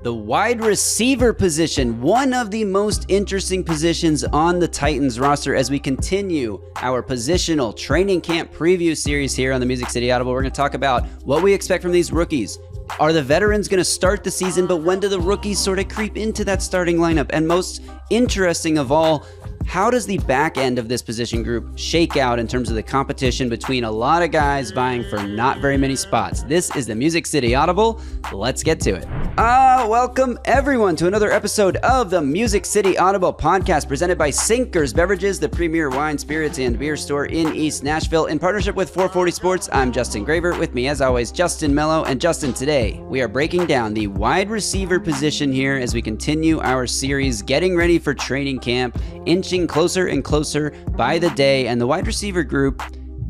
The wide receiver position, one of the most interesting positions on the Titans roster as we continue our positional training camp preview series here on the Music City Audible. We're going to talk about what we expect from these rookies. Are the veterans going to start the season, but when do the rookies sort of creep into that starting lineup? And most interesting of all, how does the back end of this position group shake out in terms of the competition between a lot of guys vying for not very many spots? This is the Music City Audible. Let's get to it. Welcome everyone to another episode of the Music City Audible podcast presented by Sinkers Beverages, the premier wine, spirits, and beer store in East Nashville. In partnership with 440 Sports, I'm Justin Graver. With me, as always, Justin Melo. And Justin, today we are breaking down the wide receiver position here as we continue our series, getting ready for training camp, inching closer and closer by the day. And the wide receiver group,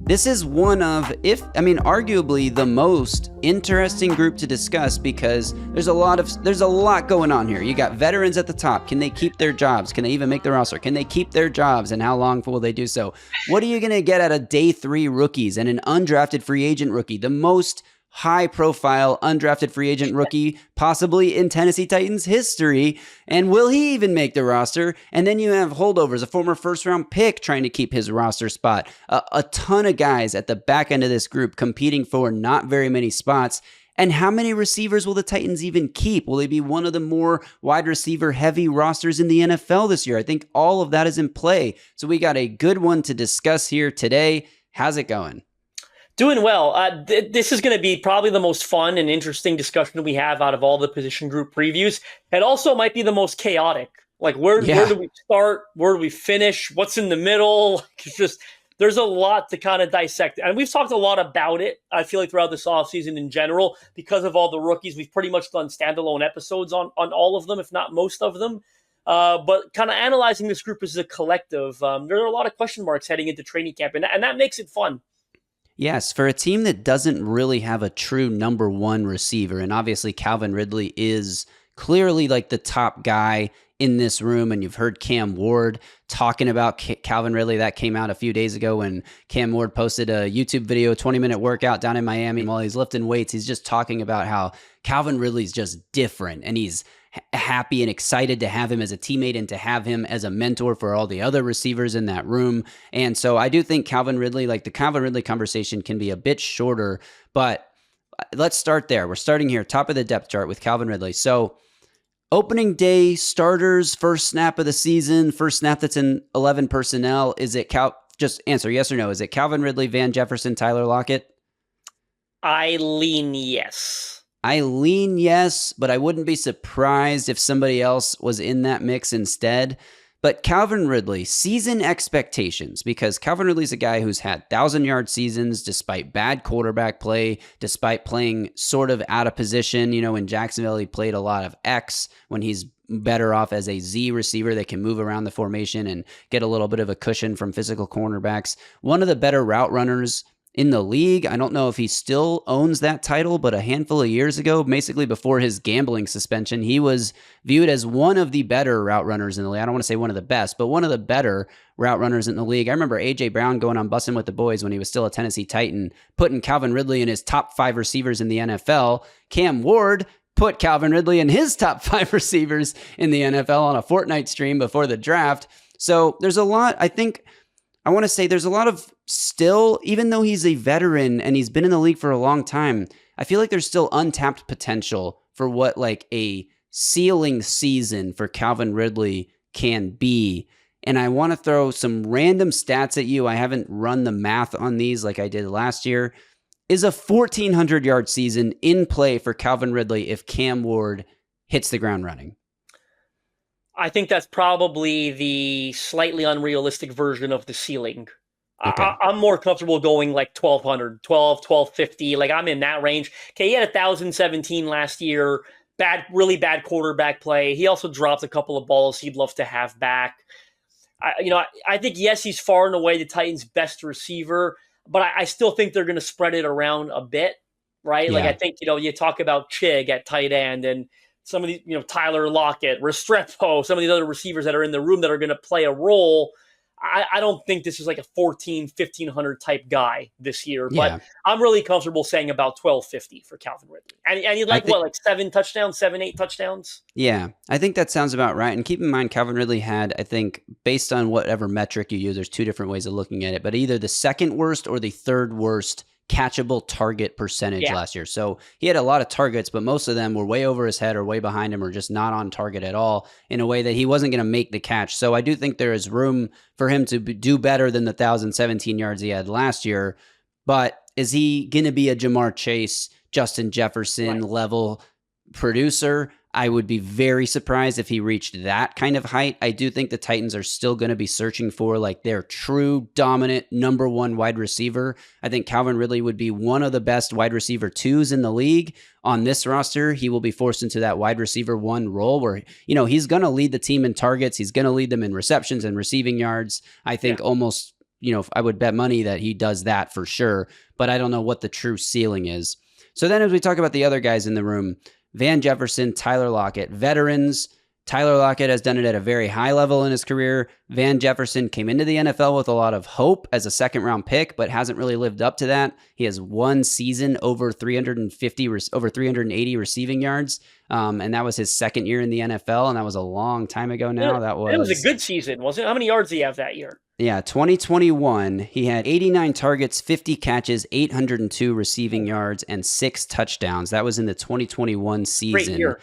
this is one of, arguably the most interesting group to discuss because there's a lot going on here. You got veterans at the top. Can they keep their jobs? Can they even make the roster? Can they keep their jobs? And how long will they do so? What are you going to get out of day 3 rookies and an undrafted free agent rookie? The most high-profile undrafted free agent rookie possibly in Tennessee Titans history, and will he even make the roster? And then you have holdovers, a former first-round pick trying to keep his roster spot, a ton of guys at the back end of this group competing for not very many spots. And how many receivers will the Titans even keep? Will they be one of the more wide receiver heavy rosters in the NFL this year? I think all of that is in play. So we got a good one to discuss here today. How's it going? Doing well. This is going to be probably the most fun and interesting discussion we have out of all the position group previews. It also might be the most chaotic. Like, where do we start? Where do we finish? What's in the middle? It's just, there's a lot to kind of dissect. And we've talked a lot about it, I feel like, throughout this offseason in general. Because of all the rookies, we've pretty much done standalone episodes on all of them, if not most of them. But kind of analyzing this group as a collective, there are a lot of question marks heading into training camp, and that makes it fun. Yes, for a team that doesn't really have a true number one receiver, and obviously Calvin Ridley is clearly like the top guy in this room, and you've heard Cam Ward talking about Calvin Ridley. That came out a few days ago when Cam Ward posted a YouTube video, 20-minute workout down in Miami. While he's lifting weights, he's just talking about how Calvin Ridley's just different, and he's happy and excited to have him as a teammate and to have him as a mentor for all the other receivers in that room. And so I do think Calvin Ridley, like the Calvin Ridley conversation can be a bit shorter, but let's start there. We're starting here, top of the depth chart with Calvin Ridley. So opening day starters, first snap of the season, first snap that's in 11 personnel. Is it just answer yes or no. Is it Calvin Ridley, Van Jefferson, Tyler Lockett? I lean yes. I lean yes, but I wouldn't be surprised if somebody else was in that mix instead. But Calvin Ridley, season expectations, because Calvin Ridley's a guy who's had 1,000-yard seasons despite bad quarterback play, despite playing sort of out of position. You know, in Jacksonville, he played a lot of X when he's better off as a Z receiver that can move around the formation and get a little bit of a cushion from physical cornerbacks. One of the better route runners in the league. I don't know if he still owns that title, but a handful of years ago, basically before his gambling suspension, he was viewed as one of the better route runners in the league. I don't want to say one of the best, but one of the better route runners in the league. I remember A.J. Brown going on Bussin' with the Boys when he was still a Tennessee Titan, putting Calvin Ridley in his top 5 receivers in the NFL. Cam Ward put Calvin Ridley in his top 5 receivers in the NFL on a Fortnite stream before the draft. So there's a lot, I want to say there's a lot of still, even though he's a veteran and he's been in the league for a long time, I feel like there's still untapped potential for what like a ceiling season for Calvin Ridley can be. And I want to throw some random stats at you. I haven't run the math on these like I did last year. Is a 1,400-yard season in play for Calvin Ridley if Cam Ward hits the ground running? I think that's probably the slightly unrealistic version of the ceiling. Okay. I'm more comfortable going like 1,200, 1,250. Like I'm in that range. Okay, he had 1,017 last year. Really bad quarterback play. He also dropped a couple of balls he'd love to have back. I think, yes, he's far and away the Titans' best receiver, but I still think they're going to spread it around a bit, right? Yeah. Like I think, you talk about Chig at tight end and some of these, Tyler Lockett, Restrepo, some of these other receivers that are in the room that are going to play a role. I don't think this is like a 1,500 type guy this year, but Yeah. I'm really comfortable saying about 1,250 for Calvin Ridley. And he'd like, like 7 touchdowns, 7, 8 touchdowns? Yeah, I think that sounds about right. And keep in mind, Calvin Ridley had, I think, based on whatever metric you use, there's two different ways of looking at it, but either the second worst or the third worst catchable target percentage last year. So he had a lot of targets, but most of them were way over his head or way behind him or just not on target at all in a way that he wasn't going to make the catch. So I do think there is room for him to do better than the 1,017 yards he had last year. But is he going to be a Jamar Chase, Justin Jefferson level producer? I would be very surprised if he reached that kind of height. I do think the Titans are still going to be searching for like their true dominant number one wide receiver. I think Calvin Ridley would be one of the best wide receiver 2s in the league. On this roster, he will be forced into that wide receiver 1 role where, he's going to lead the team in targets. He's going to lead them in receptions and receiving yards. I think almost, I would bet money that he does that for sure, but I don't know what the true ceiling is. So then as we talk about the other guys in the room, Van Jefferson, Tyler Lockett, veterans. Tyler Lockett has done it at a very high level in his career. Van Jefferson came into the NFL with a lot of hope as a second-round pick, but hasn't really lived up to that. He has one season over 380 receiving yards, and that was his second year in the NFL, and that was a long time ago now. It was a good season, wasn't it? How many yards did he have that year? Yeah, 2021, he had 89 targets, 50 catches, 802 receiving yards, and 6 touchdowns. That was in the 2021 season.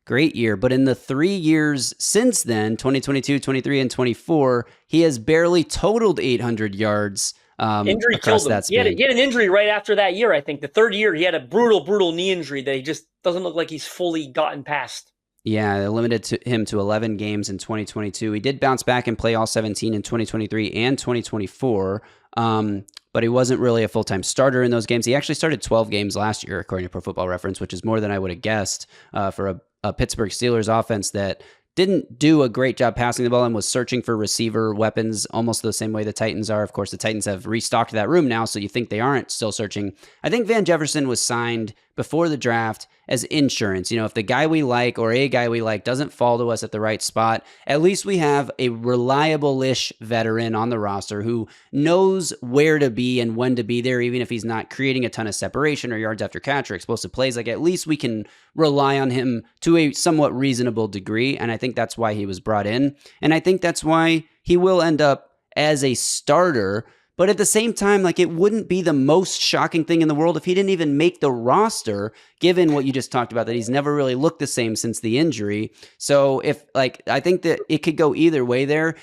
Great year. But in the 3 years since then, 2022, 23, and 24, he has barely totaled 800 yards. Injury killed him. He had an injury right after that year, I think. The third year, he had a brutal knee injury that he just doesn't look like he's fully gotten past. Yeah, they limited him to 11 games in 2022. He did bounce back and play all 17 in 2023 and 2024, but he wasn't really a full-time starter in those games. He actually started 12 games last year, according to Pro Football Reference, which is more than I would have guessed for a Pittsburgh Steelers offense that didn't do a great job passing the ball and was searching for receiver weapons almost the same way the Titans are. Of course, the Titans have restocked that room now, so you think they aren't still searching. I think Van Jefferson was signed before the draft as insurance. If the guy we like or a guy we like doesn't fall to us at the right spot, at least we have a reliable-ish veteran on the roster who knows where to be and when to be there, even if he's not creating a ton of separation or yards after catch or explosive plays. Like, at least we can rely on him to a somewhat reasonable degree, and I think that's why he was brought in. And I think that's why he will end up as a starter. But at the same time, like, it wouldn't be the most shocking thing in the world if he didn't even make the roster, given what you just talked about, that he's never really looked the same since the injury. So I think that it could go either way there.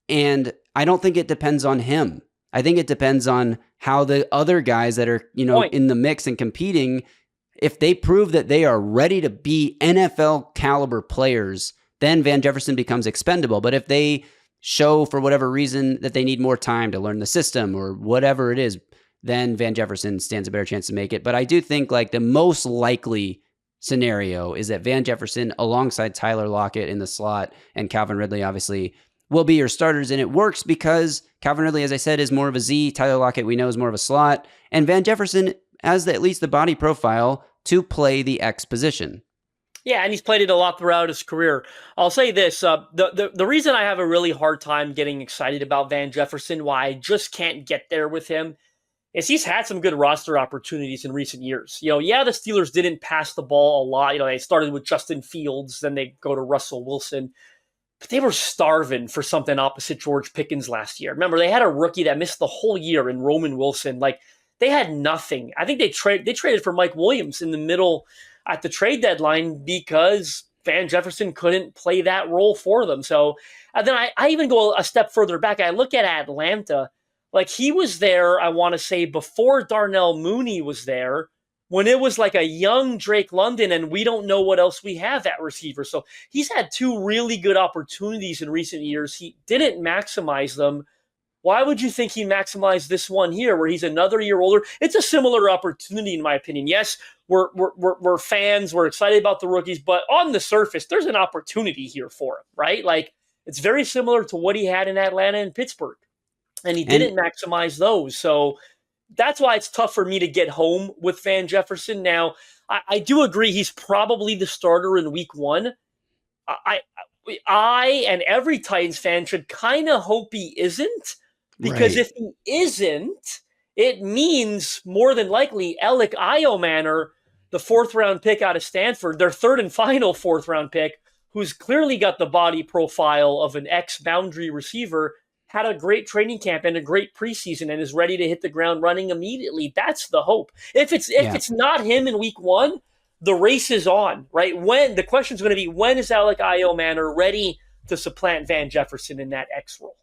And I don't think it depends on him. I think it depends on how the other guys that are, in the mix and competing, if they prove that they are ready to be NFL caliber players, then Van Jefferson becomes expendable. But if they show for whatever reason that they need more time to learn the system or whatever it is, then Van Jefferson stands a better chance to make it. But I do think like the most likely scenario is that Van Jefferson alongside Tyler Lockett in the slot and Calvin Ridley obviously will be your starters. And it works because Calvin Ridley, as I said, is more of a Z. Tyler Lockett, we know, is more of a slot. And Van Jefferson has at least the body profile to play the X position. Yeah, and he's played it a lot throughout his career. I'll say this, the reason I have a really hard time getting excited about Van Jefferson, why I just can't get there with him, is he's had some good roster opportunities in recent years. The Steelers didn't pass the ball a lot. They started with Justin Fields, then they go to Russell Wilson. But they were starving for something opposite George Pickens last year. Remember, they had a rookie that missed the whole year in Roman Wilson. Like, they had nothing. I think they traded for Mike Williams in the middle at the trade deadline because Van Jefferson couldn't play that role for them. So then I even go a step further back. I look at Atlanta. Like, he was there, I want to say, before Darnell Mooney was there, when it was like a young Drake London, and we don't know what else we have at receiver. So he's had 2 really good opportunities in recent years. He didn't maximize them. Why would you think he maximized this one here where he's another year older? It's a similar opportunity, in my opinion. Yes, we're fans. We're excited about the rookies. But on the surface, there's an opportunity here for him, right? Like, it's very similar to what he had in Atlanta and Pittsburgh. And he didn't maximize those. So that's why it's tough for me to get home with Van Jefferson. Now, I do agree he's probably the starter in week 1. I and every Titans fan should kind of hope he isn't, because if he isn't, it means more than likely Elic Ayomanor, the 4th-round pick out of Stanford, their 3rd and final 4th-round pick, who's clearly got the body profile of an ex-boundary receiver, had a great training camp and a great preseason and is ready to hit the ground running immediately. That's the hope. If it's not him in week 1, the race is on, right? The question's going to be, when is Elic Ayomanor ready to supplant Van Jefferson in that X role?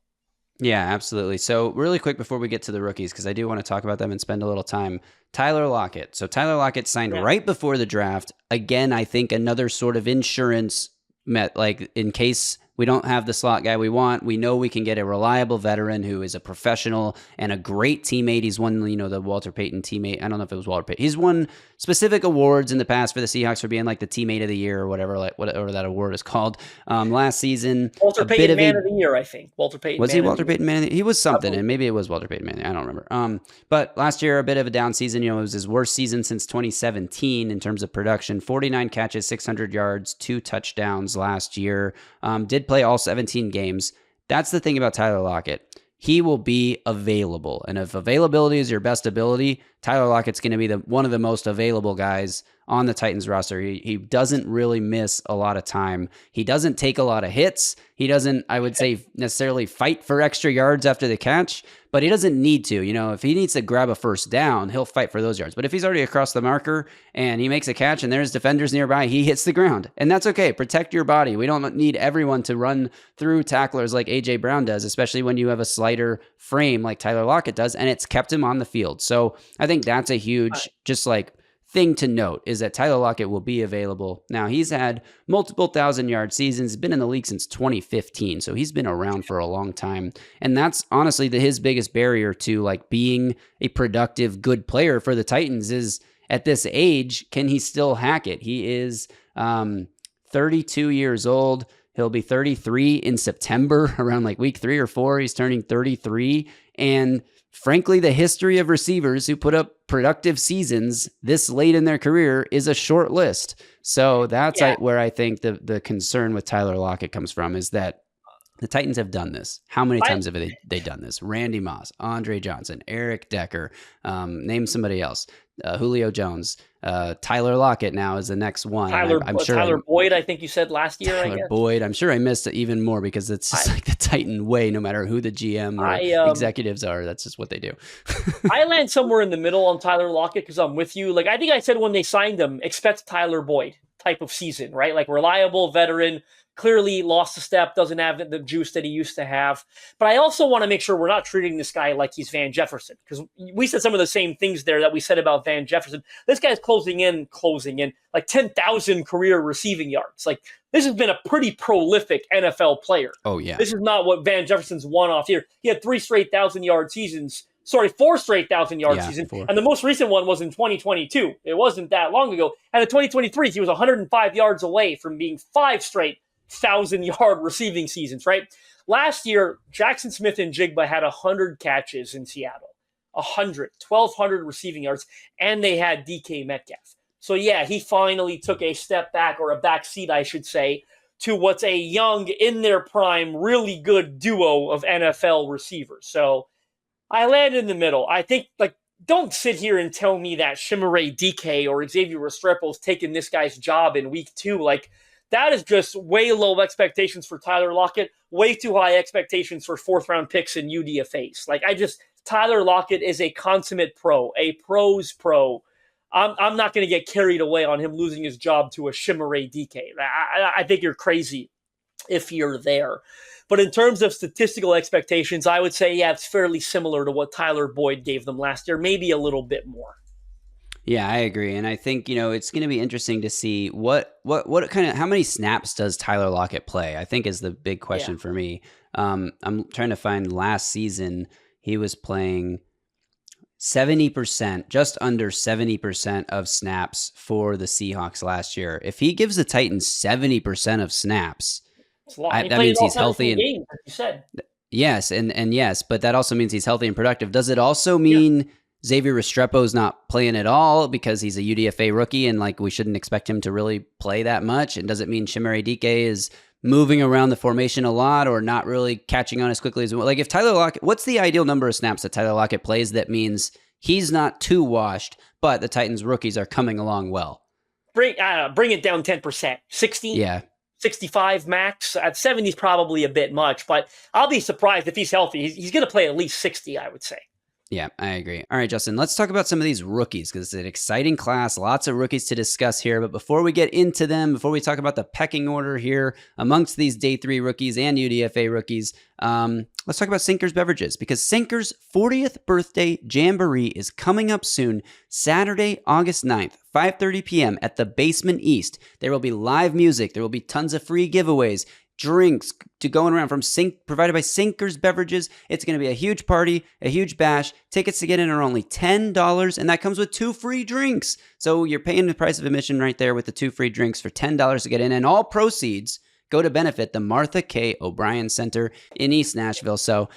Yeah, absolutely. So really quick before we get to the rookies, because I do want to talk about them and spend a little time. Tyler Lockett. So Tyler Lockett signed right before the draft. Again, I think another sort of insurance like in case we don't have the slot guy we want, we know we can get a reliable veteran who is a professional and a great teammate. He's won, the Walter Payton teammate. I don't know if it was Walter Payton. He's won specific awards in the past for the Seahawks for being like the teammate of the year or whatever that award is called. Last season, Walter Payton Man of the Year, I think. Walter Payton. Was he Walter Payton Man of the Year? He was something, and maybe it was Walter Payton Man of the Year. I don't remember. But last year, a bit of a down season. It was his worst season since 2017 in terms of production. 49 catches, 600 yards, 2 touchdowns last year. Did play all 17 games. That's the thing about Tyler Lockett. He will be available. And if availability is your best ability, Tyler Lockett's going to be one of the most available guys on the Titans roster. He doesn't really miss a lot of time. He doesn't take a lot of hits. He doesn't, I would say, necessarily fight for extra yards after the catch, but he doesn't need to. If he needs to grab a first down, he'll fight for those yards. But if he's already across the marker and he makes a catch and there's defenders nearby, he hits the ground. And that's okay. Protect your body. We don't need everyone to run through tacklers like A.J. Brown does, especially when you have a slighter frame like Tyler Lockett does, and it's kept him on the field. So I think that's a huge, thing to note is that Tyler Lockett will be available. Now, he's had multiple 1,000-yard seasons, been in the league since 2015, so he's been around for a long time. And that's honestly his biggest barrier to being a productive, good player for the Titans is at this age, can he still hack it? He is 32 years old. He'll be 33 in September, around week 3 or 4. He's turning 33. And frankly, the history of receivers who put up productive seasons this late in their career is a short list. So that's where I think the concern with Tyler Lockett comes from, is that the Titans have done this. How many times have they done this? Randy Moss, Andre Johnson, Eric Decker, name somebody else, Julio Jones, Tyler Lockett now is the next one. I'm sure Tyler Boyd, I think you said last year. Tyler Boyd. I'm sure I missed it even more because it's just the Titan way, no matter who the GM or executives are. That's just what they do. I land somewhere in the middle on Tyler Lockett because I'm with you. I think I said when they signed him, expect Tyler Boyd type of season, right? Reliable veteran, clearly lost a step, doesn't have the juice that he used to have. But I also want to make sure we're not treating this guy like he's Van Jefferson, because we said some of the same things there that we said about Van Jefferson. This guy's closing in 10,000 career receiving yards. This has been a pretty prolific NFL player. Oh, yeah. This is not what Van Jefferson's one-off here. He had 3 straight 1,000-yard seasons. 4 straight 1,000-yard seasons. 4. And the most recent one was in 2022. It wasn't that long ago. And in 2023, he was 105 yards away from being 5 straight 1,000-yard receiving seasons, right? Last year, Jackson Smith-Njigba had 100 catches in Seattle. 1,200 receiving yards, and they had DK Metcalf. So yeah, he finally took a step back, or a back seat, I should say, to what's a young, in their prime, really good duo of NFL receivers. So I land in the middle. I think, don't sit here and tell me that Chimere Dike or Xavier Restrepo's taking this guy's job in week 2. That is just way low expectations for Tyler Lockett, way too high expectations for 4th-round picks and UDFAs. Tyler Lockett is a consummate pro, a pro's pro. I'm not going to get carried away on him losing his job to a Chimere Dike. I think you're crazy if you're there. But in terms of statistical expectations, I would say, it's fairly similar to what Tyler Boyd gave them last year, maybe a little bit more. Yeah, I agree. And I think, it's going to be interesting to see what how many snaps does Tyler Lockett play, I think is the big question for me. I'm trying to find last season. He was playing 70%, just under 70% of snaps for the Seahawks last year. If he gives the Titans 70% of snaps, that means he's healthy. And games, like you said. Yes, and yes, but that also means he's healthy and productive. Does it also mean Xavier Restrepo's not playing at all because he's a UDFA rookie and we shouldn't expect him to really play that much? And does it mean Chimere Dike is moving around the formation a lot or not really catching on as quickly as like if Tyler Lockett, what's the ideal number of snaps that Tyler Lockett plays that means he's not too washed, but the Titans rookies are coming along well? Bring it down 10%, 60. Yeah. 65 max. At 70 is probably a bit much, but I'll be surprised if he's healthy. He's going to play at least 60, I would say. Yeah, I agree. All right, Justin, let's talk about some of these rookies because it's an exciting class. Lots of rookies to discuss here. But before we get into them, before we talk about the pecking order here amongst these day 3 rookies and UDFA rookies, let's talk about Sinkers Beverages because Sinkers' 40th birthday jamboree is coming up soon, Saturday, August 9th, 5:30 p.m. at the Basement East. There will be live music. There will be tons of free giveaways. Drinks to going around from provided by Sinkers Beverages. It's going to be a huge party, a huge bash. Tickets to get in are only $10, and that comes with 2 free drinks. So you're paying the price of admission right there with the 2 free drinks for $10 to get in, and all proceeds go to benefit the Martha K. O'Brien Center in East Nashville. So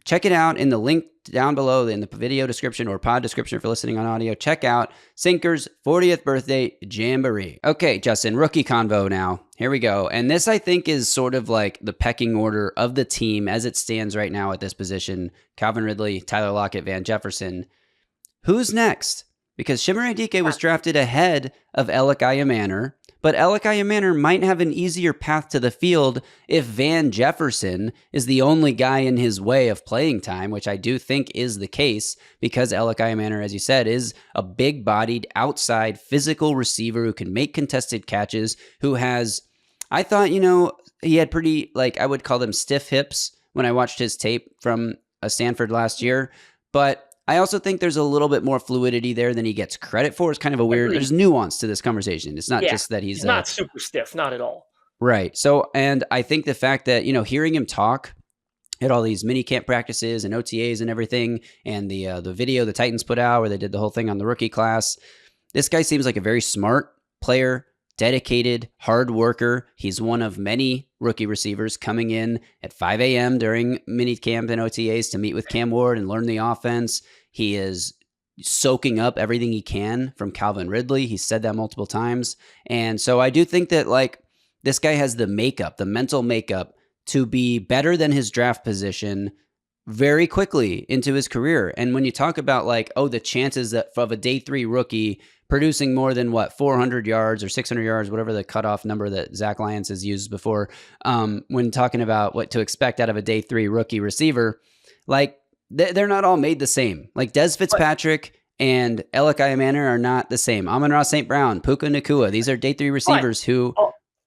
check it out in the link down below in the video description or pod description if you're listening on audio. Check out Sinkers' 40th birthday jamboree. Okay, Justin, rookie convo now. Here we go. And this, I think, is sort of like the pecking order of the team as it stands right now at this position. Calvin Ridley, Tyler Lockett, Van Jefferson. Who's next? Because Chimere Dike was drafted ahead of Elic Ayomanor, but Elic Ayomanor might have an easier path to the field if Van Jefferson is the only guy in his way of playing time, which I do think is the case because Elic Ayomanor, as you said, is a big-bodied, outside, physical receiver who can make contested catches, who has, I thought, he had pretty, I would call them stiff hips when I watched his tape from Stanford last year, but I also think there's a little bit more fluidity there than he gets credit for. It's kind of a weird, there's nuance to this conversation. It's not just that he's not super stiff, not at all. Right. So, and I think the fact that, hearing him talk at all these mini camp practices and OTAs and everything, and the video the Titans put out where they did the whole thing on the rookie class, this guy seems like a very smart player, dedicated, hard worker. He's one of many rookie receivers coming in at 5 a.m. during mini camp and OTAs to meet with Cam Ward and learn the offense. He is soaking up everything he can from Calvin Ridley. He said that multiple times. And so I do think that this guy has the mental makeup to be better than his draft position very quickly into his career. And when you talk about the chances of a day 3 rookie producing more than 400 yards or 600 yards, whatever the cutoff number that Zach Lyons has used before, when talking about what to expect out of a day 3 rookie receiver, they're not all made the same. Des Fitzpatrick and Elic Ayomanor are not the same. Amon-Ra St. Brown, Puka Nacua, these are day 3 receivers who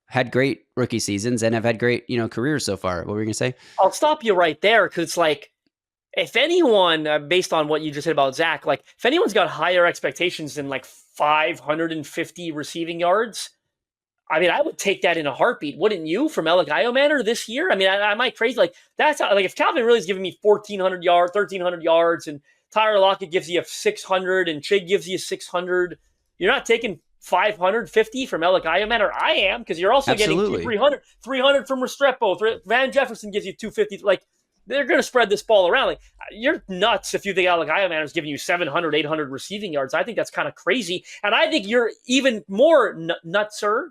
had great rookie seasons and have had great, careers so far. What were you going to say? I'll stop you right there because if anyone, based on what you just said about Zach, if anyone's got higher expectations than 550 receiving yards, I would take that in a heartbeat, wouldn't you, from Elic Ayomanor this year? I might crazy that's how, if Calvin really is giving me 1,400 yards, 1,300 yards, and Tyler Lockett gives you 600, and Chig gives you 600, you're not taking 550 from Elic Ayomanor. I am, because you're also getting 300 from Restrepo. Van Jefferson gives you 250. They're going to spread this ball around. You're nuts if you think Elic Ayomanor is giving you 700, 800 receiving yards. I think that's kind of crazy. And I think you're even more nutsy.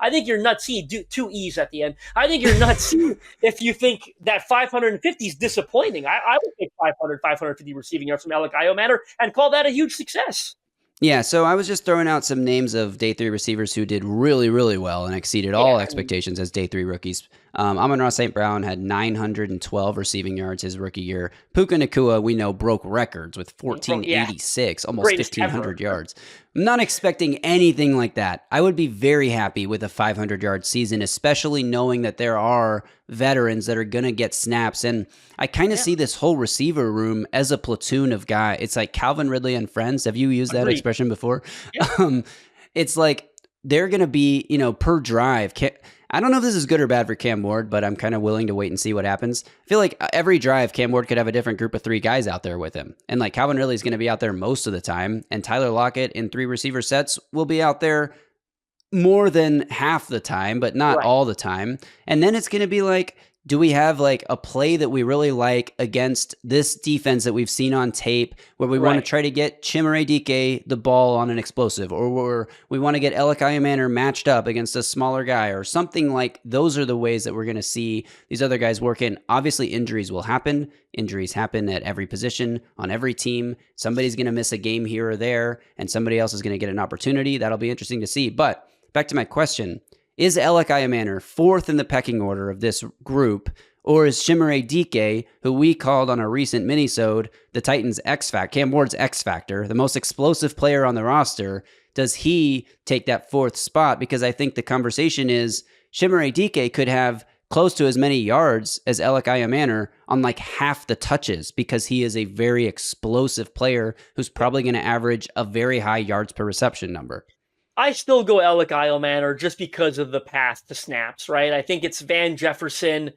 I think you're nutsy, 2 E's at the end. I think you're nutsy if you think that 550 is disappointing. I would take 500, 550 receiving yards from Elic Ayomanor and call that a huge success. Yeah, so I was just throwing out some names of day 3 receivers who did really, really well and exceeded all expectations as day 3 rookies. Amon-Ra St. Brown had 912 receiving yards his rookie year. Puka Nacua, we know, broke records with 1,486, almost 1,500 yards. I'm not expecting anything like that. I would be very happy with a 500-yard season, especially knowing that there are veterans that are going to get snaps. And I kind of see this whole receiver room as a platoon of guys. It's like Calvin Ridley and friends. Have you used that expression before? Yeah. It's like they're going to be, per drive. I don't know if this is good or bad for Cam Ward, but I'm kind of willing to wait and see what happens. I feel like every drive, Cam Ward could have a different group of 3 guys out there with him. And Calvin Ridley is going to be out there most of the time. And Tyler Lockett in 3 receiver sets will be out there more than half the time, but not all the time. And then it's going to be do we have like a play that we really like against this defense that we've seen on tape where we want to try to get Chimere Dike the ball on an explosive, or where we want to get Elic Ayomanor matched up against a smaller guy or something? Like those are the ways that we're going to see these other guys work in. Obviously, injuries will happen. Injuries happen at every position on every team. Somebody's going to miss a game here or there, and somebody else is going to get an opportunity. That'll be interesting to see. But back to my question. Is Elic Ayomanor fourth in the pecking order of this group, or is Chimere Dike, who we called on a recent minisode the Titans' Cam Ward's X Factor, the most explosive player on the roster, does he take that fourth spot? Because I think the conversation is Chimere Dike could have close to as many yards as Elic Ayomanor on like half the touches, because he is a very explosive player who's probably going to average a very high yards per reception number. I still go Elic Ayomanor just because of the path to snaps, right? I think it's Van Jefferson,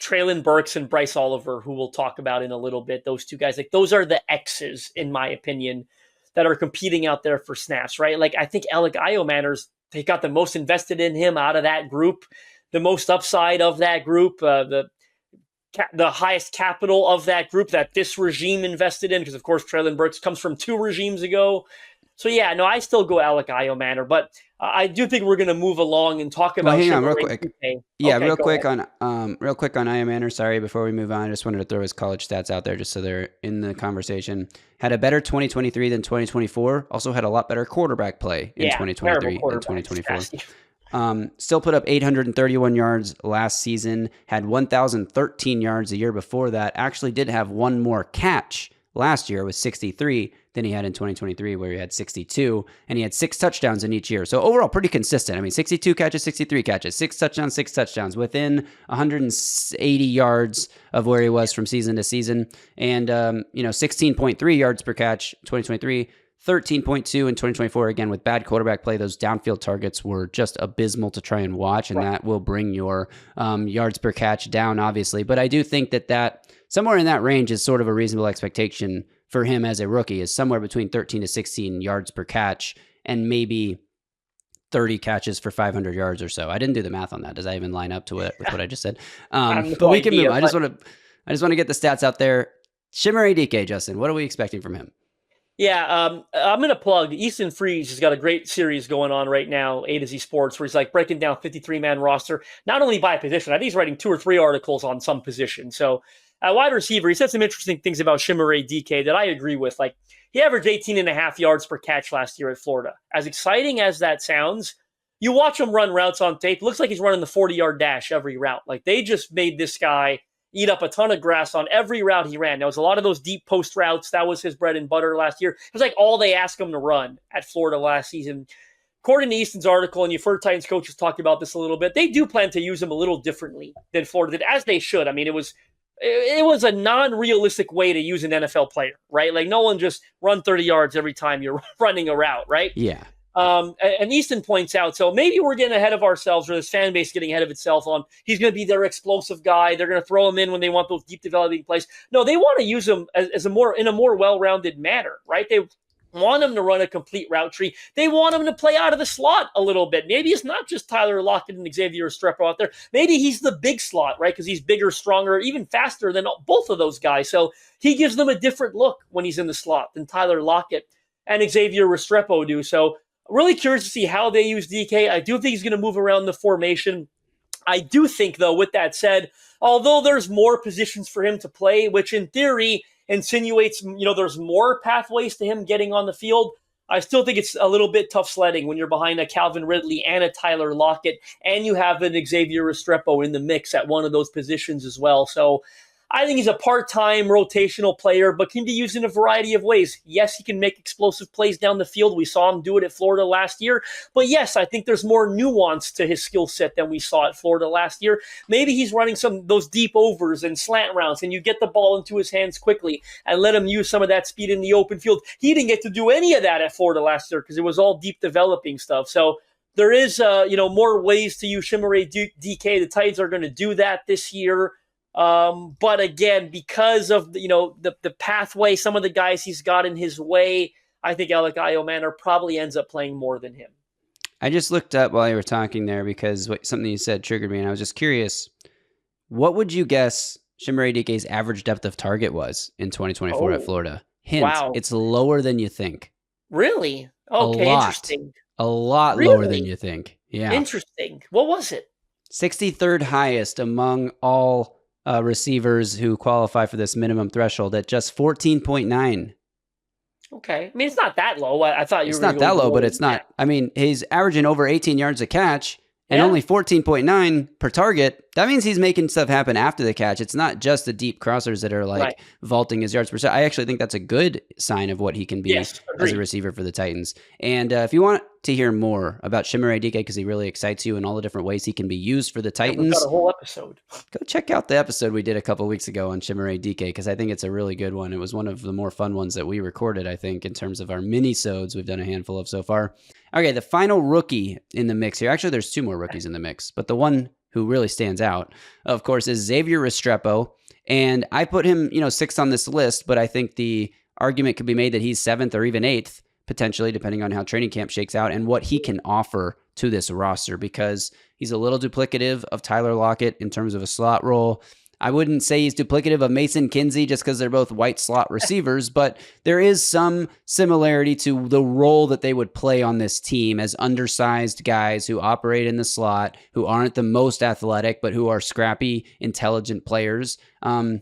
Treylon Burks, and Bryce Oliver, who we'll talk about in a little bit. Those two guys, like those are the X's, in my opinion, that are competing out there for snaps, right? Like I think Elic Ayomanor's, they got the most invested in him out of that group, the most upside of that group, the highest capital of that group that this regime invested in, because of course Treylon Burks comes from 2 regimes ago. So yeah, no, I still go Elic Ayomanor, but I do think we're going to move along and talk about. Hang on, real quick. Yeah, okay, real quick on Ayomanor. Sorry, before we move on, I just wanted to throw his college stats out there just so they're in the conversation. Had a better 2023 than 2024. Also had a lot better quarterback play in 2023 than 2024. Still put up 831 yards last season. Had 1,013 yards a year before that. Actually, did have one more catch last year with 63 than he had in 2023, where he had 62, and he had 6 touchdowns in each year. So overall, pretty consistent. I mean, 62 catches, 63 catches, 6 touchdowns, within 180 yards of where he was from season to season. And, 16.3 yards per catch, 2023, 13.2 in 2024. Again, with bad quarterback play, those downfield targets were just abysmal to try and watch, and that will bring your yards per catch down, obviously. But I do think that somewhere in that range is sort of a reasonable expectation for him as a rookie, is somewhere between 13 to 16 yards per catch and maybe 30 catches for 500 yards or so. I didn't do the math on that. Does that even line up to it with what I just said? But we can move. I just want to get the stats out there. Chimere Dike, Justin, what are we expecting from him? Yeah, I'm going to plug Easton Freeze. Has got a great series going on right now, A to Z Sports, where he's like breaking down 53-man roster, not only by position. I think he's writing 2 or 3 articles on some position. So wide receiver, he said some interesting things about Chimere Dike that I agree with. Like, he averaged 18.5 yards per catch last year at Florida. As exciting as that sounds, you watch him run routes on tape. It looks like he's running the 40-yard dash every route. Like, they just made this guy eat up a ton of grass on every route he ran. There was a lot of those deep post routes. That was his bread and butter last year. It was like all they asked him to run at Florida last season. According to Easton's article, and you've heard Titans coaches talk about this a little bit, they do plan to use him a little differently than Florida did, as they should. I mean, it was a non-realistic way to use an NFL player, right? Like, no one just run 30 yards every time you're running a route, right? Yeah. And Easton points out, so maybe we're getting ahead of ourselves, or this fan base getting ahead of itself on he's going to be their explosive guy. They're going to throw him in when they want those deep developing plays. No, they want to use him in a more well-rounded manner, right? They want him to run a complete route tree. They want him to play out of the slot a little bit. Maybe it's not just Tyler Lockett and Xavier Restrepo out there. Maybe he's the big slot, right? Because he's bigger, stronger, even faster than both of those guys. So he gives them a different look when he's in the slot than Tyler Lockett and Xavier Restrepo do. So really curious to see how they use Dike. I do think he's going to move around the formation. I do think, though, with that said, although there's more positions for him to play, which in theory insinuates, there's more pathways to him getting on the field, I still think it's a little bit tough sledding when you're behind a Calvin Ridley and a Tyler Lockett, and you have an Xavier Restrepo in the mix at one of those positions as well. So I think he's a part-time rotational player, but can be used in a variety of ways. Yes, he can make explosive plays down the field. We saw him do it at Florida last year. But yes, I think there's more nuance to his skill set than we saw at Florida last year. Maybe he's running some of those deep overs and slant routes, and you get the ball into his hands quickly and let him use some of that speed in the open field. He didn't get to do any of that at Florida last year because it was all deep developing stuff. So there is, more ways to use Chimere Dike. The Titans are going to do that this year. But again, because of the pathway, some of the guys he's got in his way, I think Elic Ayomanor probably ends up playing more than him. I just looked up while you were talking there because something you said triggered me, and I was just curious. What would you guess Chimere Dike's average depth of target was in 2024 at Florida? Hint, wow. it's lower than you think. Really? A Okay, lot. interesting. A lot lower than you think. Yeah. Interesting. What was it? 63rd highest among all receivers who qualify for this minimum threshold at just 14.9. Okay. I mean, it's not that low. I thought you It's were going not to that go low, but lower it's than not. I mean, he's averaging over 18 yards a catch and Yeah. only 14.9 per target. That means he's making stuff happen after the catch. It's not just the deep crossers that are like vaulting his yards per set. I actually think that's a good sign of what he can be as a receiver for the Titans. And if you want to hear more about Chimere Dike, because he really excites you in all the different ways he can be used for the Titans, we've got a whole episode. Go check out the episode we did a couple weeks ago on Chimere Dike, because I think it's a really good one. It was one of the more fun ones that we recorded, I think, in terms of our mini-sodes. We've done a handful of so far. Okay, the final rookie in the mix here. Actually, there's two more rookies in the mix, but the one who really stands out, of course, is Xavier Restrepo. And I put him, sixth on this list, but I think the argument could be made that he's seventh or even eighth, potentially, depending on how training camp shakes out and what he can offer to this roster, because he's a little duplicative of Tyler Lockett in terms of a slot role. I wouldn't say he's duplicative of Mason Kinsey just because they're both white slot receivers, but there is some similarity to the role that they would play on this team as undersized guys who operate in the slot, who aren't the most athletic, but who are scrappy, intelligent players. The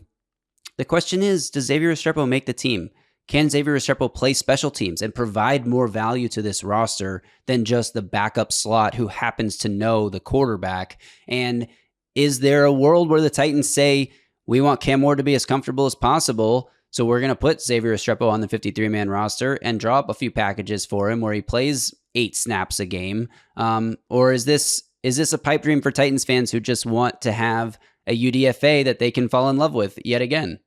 question is, does Xavier Restrepo make the team? Can Xavier Restrepo play special teams and provide more value to this roster than just the backup slot who happens to know the quarterback? And is there a world where the Titans say, we want Cam Ward to be as comfortable as possible, so we're going to put Xavier Restrepo on the 53-man roster and draw up a few packages for him where he plays 8 snaps a game? Or is this a pipe dream for Titans fans who just want to have a UDFA that they can fall in love with yet again?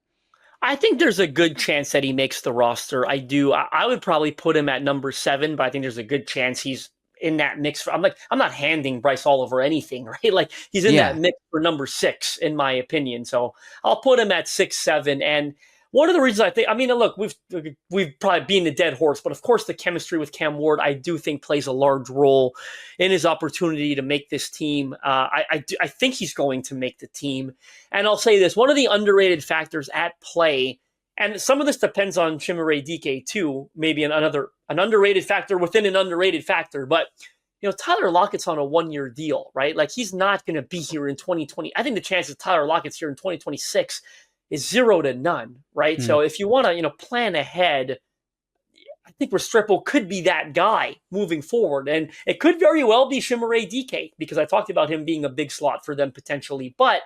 I think there's a good chance that he makes the roster. I do. I would probably put him at number 7, but I think there's a good chance he's in that mix. I'm not handing Bryce Oliver anything, right? Like, he's in that mix for number 6, in my opinion. So I'll put him at 6, 7. And one of the reasons look, we've probably beaten a dead horse, but of course the chemistry with Cam Ward, I do think plays a large role in his opportunity to make this team. I think he's going to make the team. And I'll say this, one of the underrated factors at play, and some of this depends on Chimere Dike too, maybe an underrated factor within an underrated factor, but Tyler Lockett's on a 1-year deal, right? Like, he's not going to be here in 2020. I think the chances Tyler Lockett's here in 2026 is 0 to none, right? So if you want to, plan ahead, I think Restrepo could be that guy moving forward. And it could very well be Chimere Dike, because I talked about him being a big slot for them potentially. But,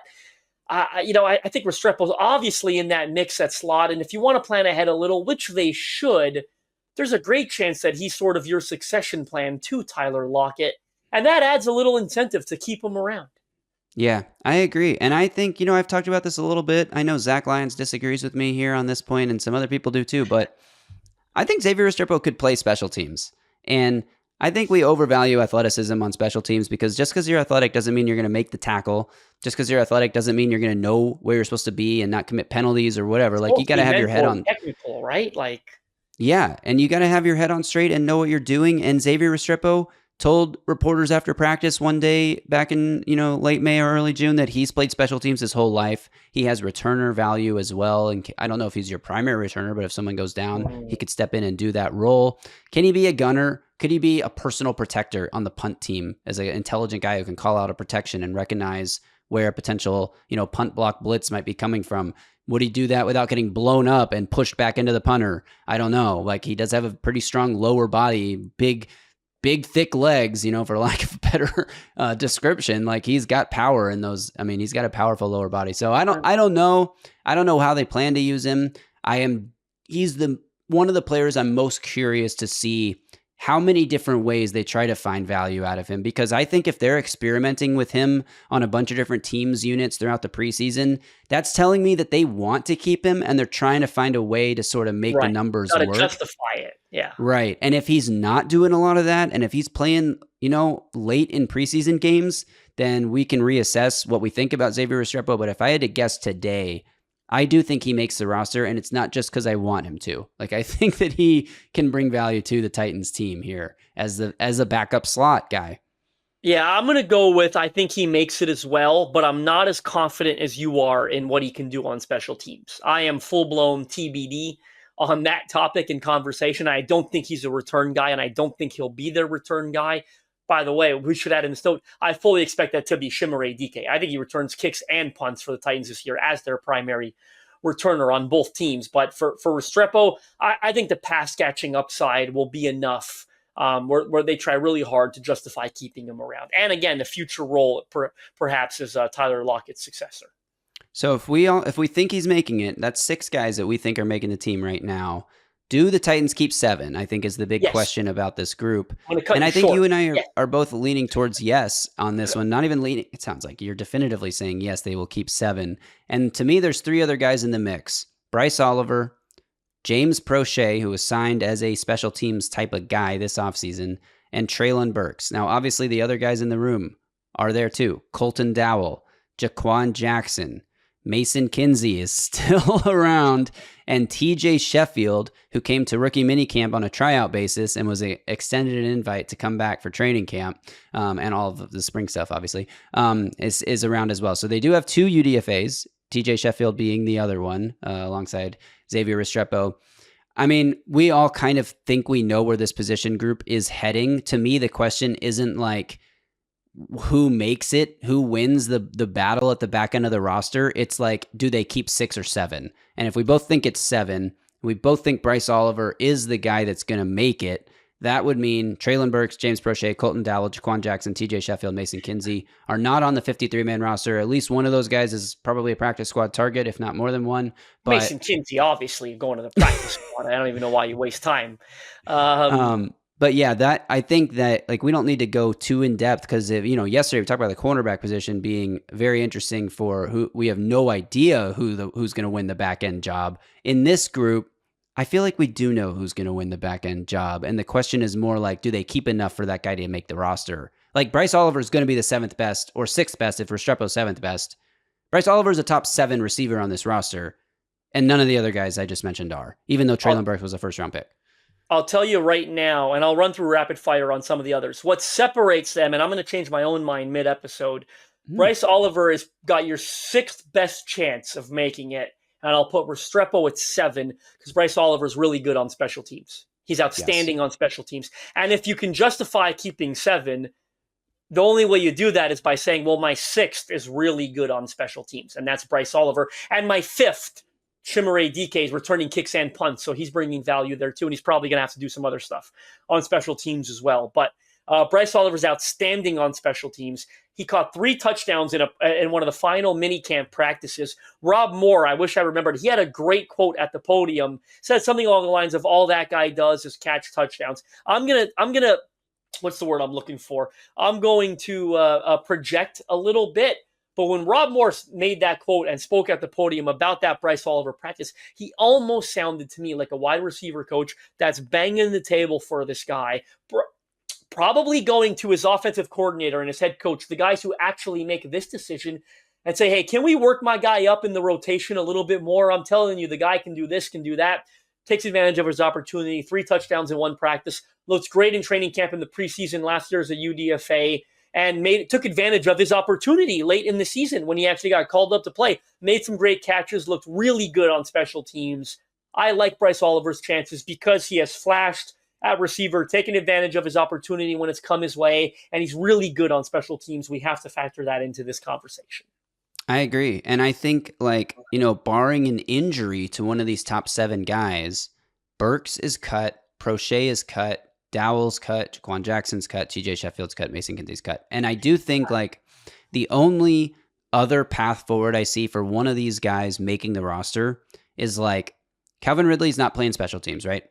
I think Restrepo's obviously in that mix, that slot. And if you want to plan ahead a little, which they should, there's a great chance that he's sort of your succession plan to Tyler Lockett. And that adds a little incentive to keep him around. Yeah, I agree. And I think, I've talked about this a little bit. I know Zach Lyons disagrees with me here on this point, and some other people do too, but I think Xavier Restrepo could play special teams. And I think we overvalue athleticism on special teams, because just because you're athletic doesn't mean you're going to make the tackle. Just because you're athletic doesn't mean you're going to know where you're supposed to be and not commit penalties or whatever. Like, you got to have your head on technical, right? Like, yeah, and you got to have your head on straight and know what you're doing. And Xavier Restrepo told reporters after practice one day back in, late May or early June that he's played special teams his whole life. He has returner value as well. And I don't know if he's your primary returner, but if someone goes down, he could step in and do that role. Can he be a gunner? Could he be a personal protector on the punt team as an intelligent guy who can call out a protection and recognize where a potential, punt block blitz might be coming from? Would he do that without getting blown up and pushed back into the punter? I don't know. Like, he does have a pretty strong lower body, big, thick legs, for lack of a better description. Like, he's got power in those. I mean, he's got a powerful lower body. So I don't know. I don't know how they plan to use him. He's one of the players I'm most curious to see how many different ways they try to find value out of him, because I think if they're experimenting with him on a bunch of different teams units throughout the preseason, that's telling me that they want to keep him and they're trying to find a way to sort of make the numbers work. Justify it. Yeah. Right. And if he's not doing a lot of that, and if he's playing, late in preseason games, then we can reassess what we think about Xavier Restrepo. But if I had to guess today, I do think he makes the roster, and it's not just because I want him to. Like, I think that he can bring value to the Titans team here as a backup slot guy. Yeah, I'm going to go with I think he makes it as well, but I'm not as confident as you are in what he can do on special teams. I am full-blown TBD on that topic and conversation. I don't think he's a return guy, and I don't think he'll be their return guy. By the way, we should add in this note, I fully expect that to be Chimere Dike. I think he returns kicks and punts for the Titans this year as their primary returner on both teams. But for Restrepo, I think the pass catching upside will be enough where they try really hard to justify keeping him around. And again, the future role perhaps is Tyler Lockett's successor. So if we think he's making it, that's 6 guys that we think are making the team right now. Do the Titans keep 7? I think is the big question about this group. And I think you and I are both leaning towards yes on this one. Not even leaning. It sounds like you're definitively saying yes, they will keep 7. And to me, there's 3 other guys in the mix. Bryce Oliver, James Prochet, who was signed as a special teams type of guy this offseason, and Treylon Burks. Now, obviously, the other guys in the room are there too. Colton Dowell, Jaquan Jackson, Mason Kinsey is still around, and TJ Sheffield, who came to rookie minicamp on a tryout basis and was extended an invite to come back for training camp, and all of the spring stuff, obviously, is around as well. So they do have 2 UDFAs, TJ Sheffield being the other one, alongside Xavier Restrepo. I mean, we all kind of think we know where this position group is heading. To me, the question isn't like, who makes it, who wins the battle at the back end of the roster. It's like, do they keep 6 or 7? And if we both think it's 7, we both think Bryce Oliver is the guy that's going to make it, that would mean Treylon Burks, James Prochet, Colton Dowell, Jaquan Jackson, TJ Sheffield, Mason Kinsey are not on the 53-man roster. At least one of those guys is probably a practice squad target, if not more than one. But Mason Kinsey, obviously, going to the practice squad. I don't even know why you waste time. But yeah, I think that like we don't need to go too in depth because yesterday we talked about the cornerback position being very interesting for who we have no idea who's going to win the back end job. In this group, I feel like we do know who's going to win the back end job, and the question is more like, do they keep enough for that guy to make the roster? Like Bryce Oliver is going to be the 7th best or 6th best if Restrepo's 7th best. Bryce Oliver is a top 7 receiver on this roster, and none of the other guys I just mentioned are, even though Treylon Burks was a first-round pick. I'll tell you right now, and I'll run through rapid fire on some of the others. What separates them, and I'm going to change my own mind mid-episode, Bryce Oliver has got your 6th best chance of making it, and I'll put Restrepo at 7 because Bryce Oliver is really good on special teams. He's outstanding on special teams. And if you can justify keeping 7, the only way you do that is by saying, well, my 6th is really good on special teams, and that's Bryce Oliver. And my 5th, Chimere Dike, is returning kicks and punts, so he's bringing value there too, and he's probably going to have to do some other stuff on special teams as well. But Bryce Oliver's outstanding on special teams. He caught 3 touchdowns in one of the final minicamp practices. Rob Moore, I wish I remembered, he had a great quote at the podium, said something along the lines of, all that guy does is catch touchdowns. I'm gonna what's the word I'm looking for? I'm going to project a little bit. But when Rob Moore made that quote and spoke at the podium about that Bryce Oliver practice, he almost sounded to me like a wide receiver coach that's banging the table for this guy, probably going to his offensive coordinator and his head coach, the guys who actually make this decision, and say, hey, can we work my guy up in the rotation a little bit more? I'm telling you, the guy can do this, can do that. Takes advantage of his opportunity. 3 touchdowns in one practice. Looks great in training camp in the preseason last year as a UDFA. And took advantage of his opportunity late in the season when he actually got called up to play. Made some great catches, looked really good on special teams. I like Bryce Oliver's chances because he has flashed at receiver, taken advantage of his opportunity when it's come his way, and he's really good on special teams. We have to factor that into this conversation. I agree. And I think, barring an injury to one of these top 7 guys, Burks is cut, Prochet is cut, Dowell's cut, Jaquan Jackson's cut, TJ Sheffield's cut, Mason Kinsey's cut. And I do think the only other path forward I see for one of these guys making the roster is Calvin Ridley's not playing special teams, right?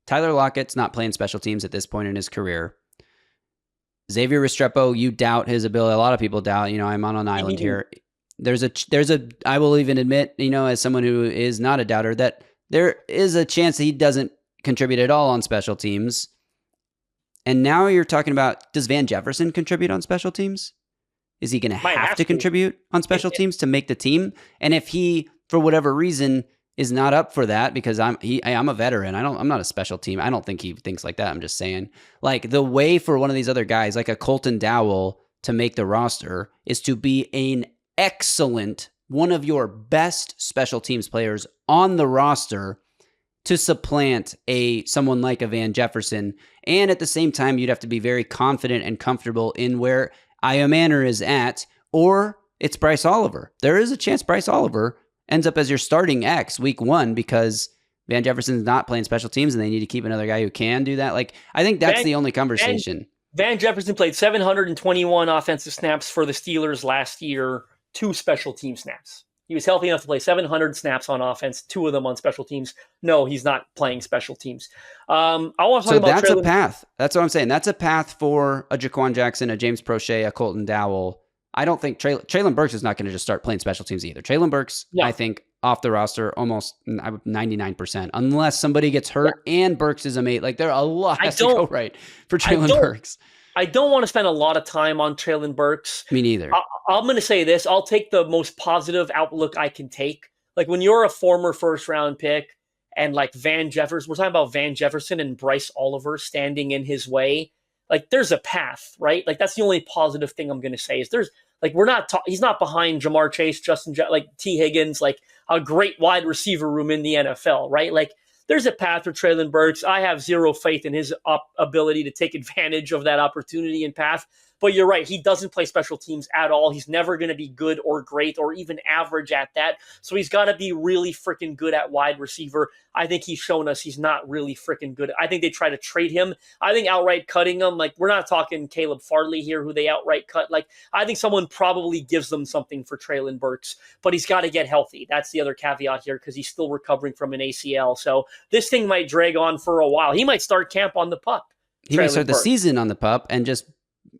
Tyler Lockett's not playing special teams at this point in his career. Xavier Restrepo, you doubt his ability. A lot of people doubt, I'm on an island here. I will even admit, as someone who is not a doubter, that there is a chance that he doesn't contribute at all on special teams. And now you're talking about, does Van Jefferson contribute on special teams? Is he going to have to contribute on special teams to make the team? And if he, for whatever reason, is not up for that because I'm a veteran. I'm not a special team. I don't think he thinks like that. I'm just saying, like, the way for one of these other guys, like a Colton Dowell, to make the roster is to be an excellent, one of your best special teams players on the roster to supplant someone like a Van Jefferson. And at the same time, you'd have to be very confident and comfortable in where Ayomanor is at, or it's Bryce Oliver. There is a chance Bryce Oliver ends up as your starting X week 1 because Van Jefferson's not playing special teams and they need to keep another guy who can do that. Like, I think that's the only conversation. Van Jefferson played 721 offensive snaps for the Steelers last year, 2 special team snaps. He was healthy enough to play 700 snaps on offense, 2 of them on special teams. No, he's not playing special teams. I want to talk about that's a path. That's what I'm saying. That's a path for a Jaquan Jackson, a James Prochet, a Colton Dowell. I don't think Treylon Burks is not going to just start playing special teams either. Treylon Burks, I think, off the roster almost 99%, unless somebody gets hurt and Burks is a mate. Like, there are a lot has to go right for Treylon Burks. I don't want to spend a lot of time on Treylon Burks. Me neither. I'm going to say this. I'll take the most positive outlook I can take. Like, when you're a former first-round pick and, like, Van Jefferson, we're talking about Van Jefferson and Bryce Oliver standing in his way. Like, there's a path, right? Like, that's the only positive thing I'm going to say is there's, like, he's not behind Jamar Chase, like T. Higgins, like a great wide receiver room in the NFL, right? Like, there's a path for Treylon Burks. I have zero faith in his ability to take advantage of that opportunity and path. But you're right. He doesn't play special teams at all. He's never going to be good or great or even average at that. So he's got to be really freaking good at wide receiver. I think he's shown us he's not really freaking good. I think they try to trade him. I think outright cutting him, like, we're not talking Caleb Farley here, who they outright cut. Like, I think someone probably gives them something for Treylon Burks, but he's got to get healthy. That's the other caveat here because he's still recovering from an ACL. So this thing might drag on for a while. He might start camp on the PUP. He might start the season on the PUP and just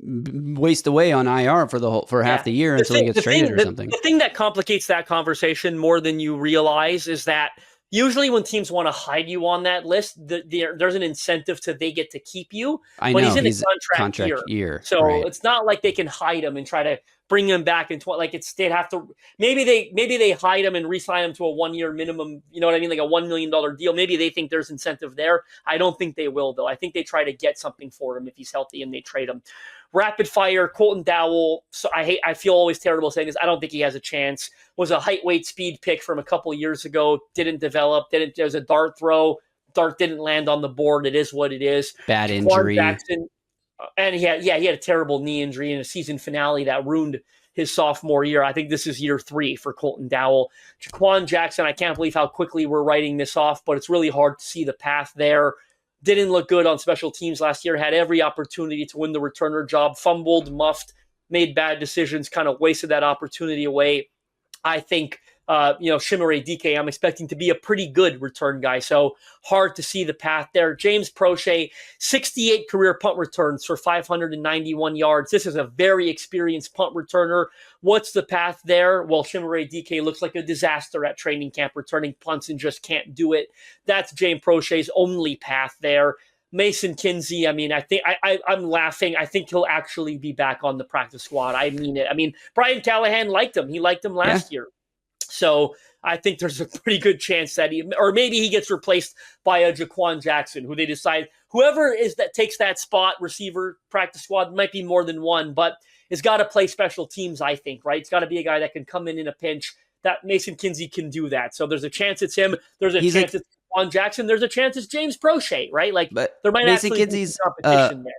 waste away on IR for half the year until he gets traded or something. The thing that complicates that conversation more than you realize is that usually when teams want to hide you on that list, there's an incentive they get to keep you. I know. He's in a contract year. So It's not like they can hide him and try to bring him back into they'd have to, maybe they hide him and re-sign him to a 1-year minimum, you know what I mean? Like a $1 million deal. Maybe they think there's incentive there. I don't think they will though. I think they try to get something for him if he's healthy and they trade him. Rapid fire, Colton Dowell. So I feel always terrible saying this. I don't think he has a chance. Was a height, weight, speed pick from a couple years ago. Didn't develop. There was a dart throw. Dart didn't land on the board. It is what it is. Bad injury. Jackson, and he had a terrible knee injury in a season finale that ruined his sophomore year. I think this is year 3 for Colton Dowell. Jaquan Jackson, I can't believe how quickly we're writing this off, but it's really hard to see the path there. Didn't look good on special teams last year, had every opportunity to win the returner job, fumbled, muffed, made bad decisions, kind of wasted that opportunity away. I think, Chimere Dike, I'm expecting to be a pretty good return guy. So hard to see the path there. James Prochet, 68 career punt returns for 591 yards. This is a very experienced punt returner. What's the path there? Well, Chimere Dike looks like a disaster at training camp, returning punts and just can't do it. That's James Prochet's only path there. Mason Kinsey, I mean, I'm laughing. I think he'll actually be back on the practice squad. I mean it. I mean, Brian Callahan liked him. He liked him last year. So I think there's a pretty good chance that maybe he gets replaced by a Jaquan Jackson, who they decide, whoever is that takes that spot, receiver, practice squad, might be more than one, but it's got to play special teams, I think, right? It's got to be a guy that can come in a pinch. That Mason Kinsey can do that. So there's a chance it's him. There's a chance it's Jaquan Jackson. There's a chance it's James Prochet, right? Like, but there might Mason actually Kinsey's, be competition there.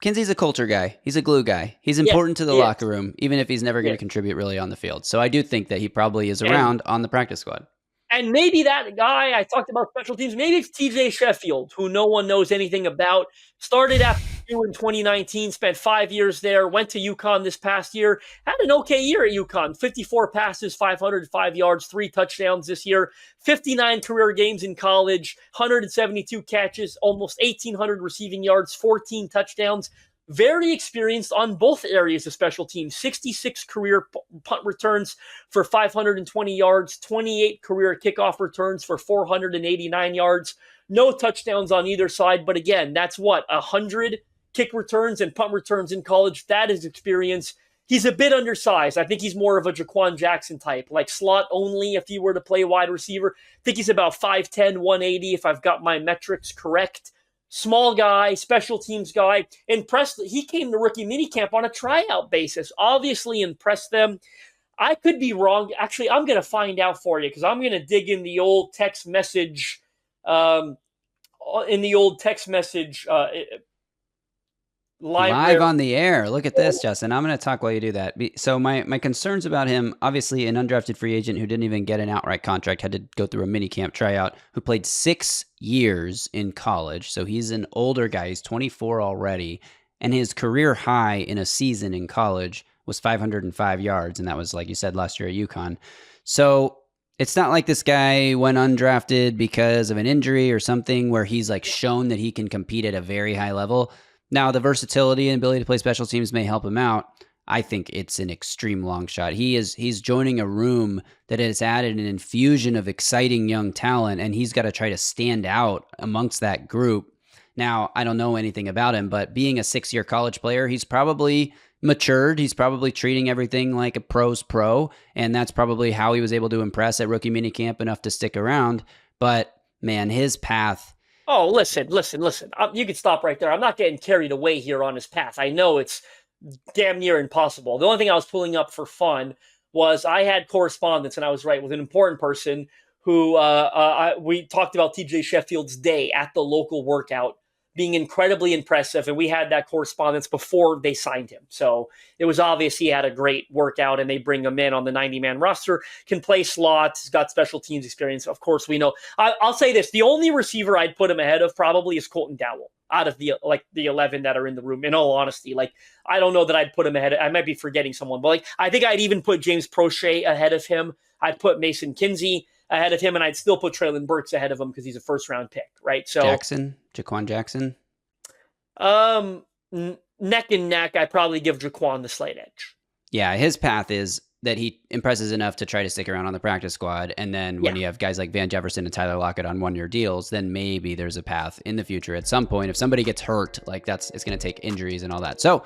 Kinsey's a culture guy. He's a glue guy. He's important to the locker room, even if he's never going to contribute really on the field. So I do think that he probably is around on the practice squad. And maybe that guy, I talked about special teams, maybe it's TJ Sheffield, who no one knows anything about. Started after in 2019, spent 5 years there, went to UConn this past year, had an okay year at UConn, 54 passes, 505 yards, 3 touchdowns this year, 59 career games in college, 172 catches, almost 1,800 receiving yards, 14 touchdowns. Very experienced on both areas of special teams. 66 career punt returns for 520 yards, 28 career kickoff returns for 489 yards. No touchdowns on either side, but again, that's 100 kick returns and punt returns in college. That is experience. he's a bit undersized. I think he's more of a Jaquan Jackson type, like slot only if he were to play wide receiver. I think he's about 5'10", 180 if I've got my metrics correct. Small guy, special teams guy. Impressed. He came to rookie minicamp on a tryout basis. Obviously impressed them. I could be wrong. Actually, I'm going to find out for you because I'm going to dig in the old text message live on the air. Look at this, Justin. I'm going to talk while you do that. So my concerns about him, obviously an undrafted free agent who didn't even get an outright contract, had to go through a minicamp tryout, who played 6 years in college. So he's an older guy. He's 24 already. And his career high in a season in college was 505 yards. And that was, like you said, last year at UConn. So it's not like this guy went undrafted because of an injury or something where he's like shown that he can compete at a very high level. Now, the versatility and ability to play special teams may help him out. I think it's an extreme long shot. He's joining a room that has added an infusion of exciting young talent, and he's got to try to stand out amongst that group. Now, I don't know anything about him, but being a 6-year college player, he's probably matured. He's probably treating everything like a pro's pro, and that's probably how he was able to impress at rookie minicamp enough to stick around. But, man, his path... Oh, listen. You can stop right there. I'm not getting carried away here on his path. I know it's damn near impossible. The only thing I was pulling up for fun was I had correspondence, and I was right, with an important person who we talked about TJ Sheffield's day at the local workout being incredibly impressive, and we had that correspondence before they signed him. So it was obvious he had a great workout, and they bring him in on the 90-man roster, can play slots, he's got special teams experience. Of course, we know. I'll say this, the only receiver I'd put him ahead of probably is Colton Dowell out of the 11 that are in the room, in all honesty. I don't know that I'd put him ahead. I might be forgetting someone, but I think I'd even put James Prochet ahead of him. I'd put Mason Kinsey ahead of him, and I'd still put Treylon Burks ahead of him because he's a first-round pick, right? So Jaquan Jackson? Neck and neck, I'd probably give Jaquan the slight edge. Yeah, his path is that he impresses enough to try to stick around on the practice squad, and then when you have guys like Van Jefferson and Tyler Lockett on one-year deals, then maybe there's a path in the future at some point. If somebody gets hurt, it's going to take injuries and all that. So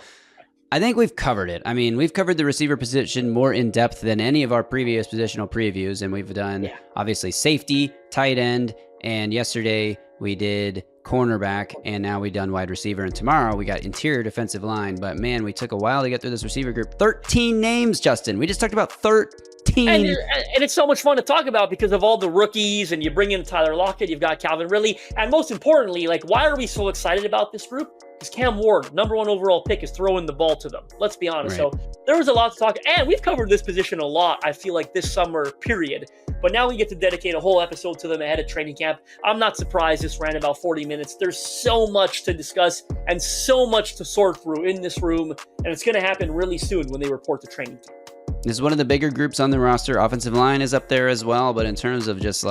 I think we've covered it. I mean, we've covered the receiver position more in depth than any of our previous positional previews, and we've done obviously safety, tight end, and yesterday we did cornerback, and now we've done wide receiver, and tomorrow we got interior defensive line. But man, we took a while to get through this receiver group. 13 names, Justin. We just talked about 13. And it's so much fun to talk about because of all the rookies, and you bring in Tyler Lockett, you've got Calvin Ridley, and most importantly, why are we so excited about this group? Because Cam Ward, #1 overall pick, is throwing the ball to them. Let's be honest. Right. So there was a lot to talk, and we've covered this position a lot, I feel like, this summer period. But now we get to dedicate a whole episode to them ahead of training camp. I'm not surprised this ran about 40 minutes. There's so much to discuss and so much to sort through in this room, and it's going to happen really soon when they report to training camp. This is one of the bigger groups on the roster. Offensive line is up there as well, but in terms of just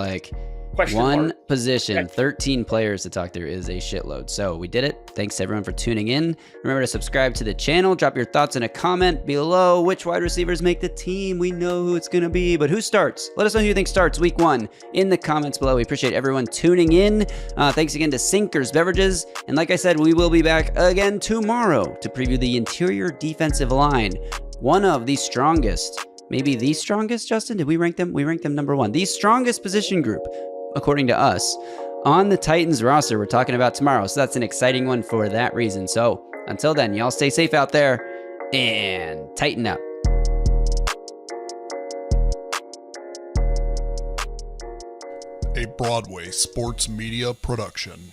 one position, 13 players to talk through is a shitload. So we did it. Thanks to everyone for tuning in. Remember to subscribe to the channel. Drop your thoughts in a comment below. Which wide receivers make the team? We know who it's going to be, but who starts? Let us know who you think starts week 1 in the comments below. We appreciate everyone tuning in. Thanks again to Sinkers Beverages. And like I said, we will be back again tomorrow to preview the interior defensive line. One of the strongest, maybe the strongest, Justin? Did we rank them? We ranked them #1. The strongest position group, according to us, on the Titans roster we're talking about tomorrow. So that's an exciting one for that reason. So until then, y'all stay safe out there and tighten up. A Broadway sports media production.